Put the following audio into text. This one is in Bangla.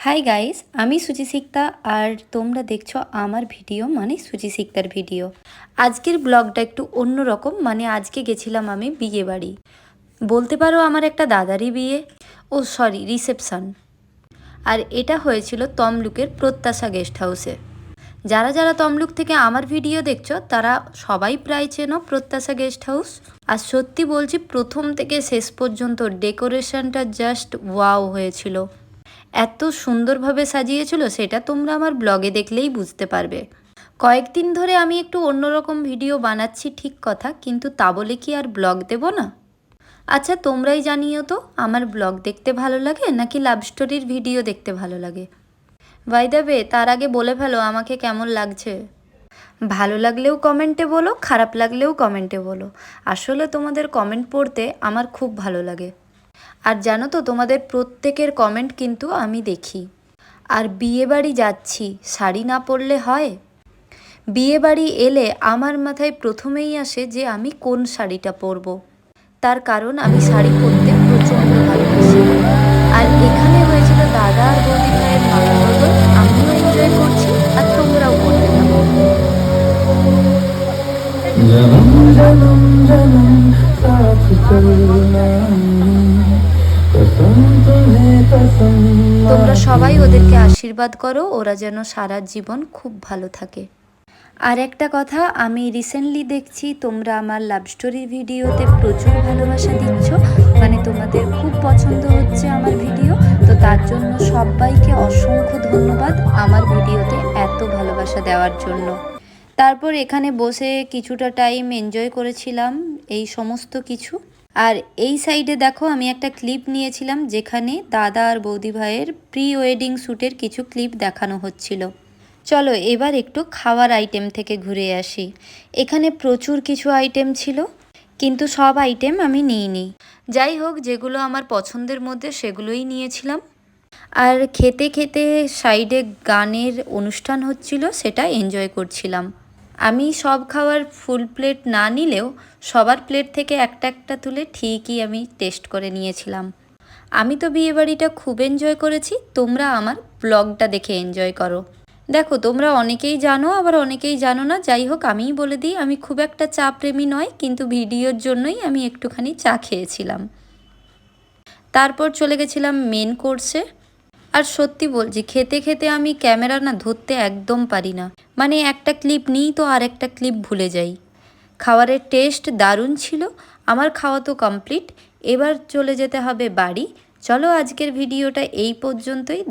হাই গাইস, আমি সুচিসিক্তা আর তোমরা দেখছো আমার ভিডিও মানে সুচিসিক্তার ভিডিও। আজকের ব্লগটা একটু অন্যরকম, মানে আজকে গেছিলাম আমি বিয়ে বাড়ি, বলতে পারো আমার একটা দাদারই বিয়ে, রিসেপশন। আর এটা হয়েছিল তমলুকের প্রত্যাশা গেস্ট হাউসে। যারা যারা তমলুক থেকে আমার ভিডিও দেখছো তারা সবাই প্রায় চেনো প্রত্যাশা গেস্ট হাউস। আর সত্যি বলছি, প্রথম থেকে শেষ পর্যন্ত ডেকোরেশনটা জাস্ট ওয়াও হয়েছিল। এত সুন্দরভাবে সাজিয়েছিল সেটা তোমরা আমার ব্লগে দেখলেই বুঝতে পারবে। কয়েকদিন ধরে আমি একটু অন্যরকম ভিডিও বানাচ্ছি ঠিক কথা, কিন্তু তা বলে কি আর ব্লগ দেব না? আচ্ছা, তোমরাই জানিও তো আমার ব্লগ দেখতে ভালো লাগে নাকি লাভ স্টোরির ভিডিও দেখতে ভালো লাগে। বাই দ্য ওয়ে, তার আগে বলে ফেলো আমাকে কেমন লাগছে। ভালো লাগলেও কমেন্টে বলো, খারাপ লাগলেও কমেন্টে বলো। আসলে তোমাদের কমেন্ট পড়তে আমার খুব ভালো লাগে। আর জানো তো, তোমাদের প্রত্যেকের কমেন্ট কিন্তু আমি দেখি। আর বিয়েবাড়ি যাচ্ছি, শাড়ি না পরলে হয়? বিয়েবাড়ি এলে আমার মাথায় প্রথমেই আসে যে আমি কোন শাড়িটা পরব। তার কারণ আমি শাড়ি পরতে প্রচণ্ড ভালোবাসি। আর এখানে হয়েছিল দাদা আর বৌদি ভাইয়ের ননদবরণ, আমিও এনজয় করছি আর তোমরাও করতে থাকো। জনম জনম জনম সাথ চলনা, তোমরা সবাই ওদেরকে আশীর্বাদ করো, ওরা যেন সারা জীবন খুব ভালো থাকে। আর একটা কথা, আমি রিসেন্টলি দেখছি তোমরা আমার লাভ স্টোরির ভিডিওতে প্রচুর ভালোবাসা দিচ্ছ, মানে তোমাদের খুব পছন্দ হচ্ছে আমার ভিডিও। তো তার জন্য সবাইকে অসংখ্য ধন্যবাদ আমার ভিডিওতে এত ভালোবাসা দেওয়ার জন্য। তারপর এখানে বসে কিছুটা টাইম এনজয় করেছিলাম এই সমস্ত কিছু। আর এই সাইডে দেখো, আমি একটা ক্লিপ নিয়েছিলাম যেখানে দাদা আর বৌদি ভাইয়ের প্রি ওয়েডিং শ্যুটের কিছু ক্লিপ দেখানো হচ্ছিল। চলো এবার একটু খাওয়ার আইটেম থেকে ঘুরে আসি। এখানে প্রচুর কিছু আইটেম ছিল, কিন্তু সব আইটেম আমি নিইনি। যাই হোক, যেগুলো আমার পছন্দের মধ্যে সেগুলোই নিয়েছিলাম। আর খেতে খেতে সাইডে গানের অনুষ্ঠান হচ্ছিল, সেটা এনজয় করছিলাম। আমি সব খাবার ফুল প্লেট না নিলেও সবার প্লেট থেকে একটা একটা তুলে ঠিকই আমি টেস্ট করে নিয়েছিলাম। আমি তো বিয়েবাড়িটা খুব এনজয় করেছি, তোমরা আমার ব্লগটা দেখে এনজয় করো। দেখো, তোমরা অনেকেই জানো আবার অনেকেই জানো না, যাই হোক আমিই বলে দিই, আমি খুব একটা চা প্রেমী নয়, কিন্তু ভিডিওর জন্যই আমি একটুখানি চা খেয়েছিলাম। তারপর চলে গেছিলাম মেন কোর্সে। আর সত্যি বলছি, খেতে খেতে আমি ক্যামেরা না ধরতে একদম পারি না, মানে একটা ক্লিপ নিই তো আর একটা ক্লিপ ভুলে যাই। খাবারের টেস্ট দারুণ ছিল। আমার খাওয়া তো কমপ্লিট, এবার চলে যেতে হবে বাড়ি। চলো আজকের ভিডিওটা এই পর্যন্তই।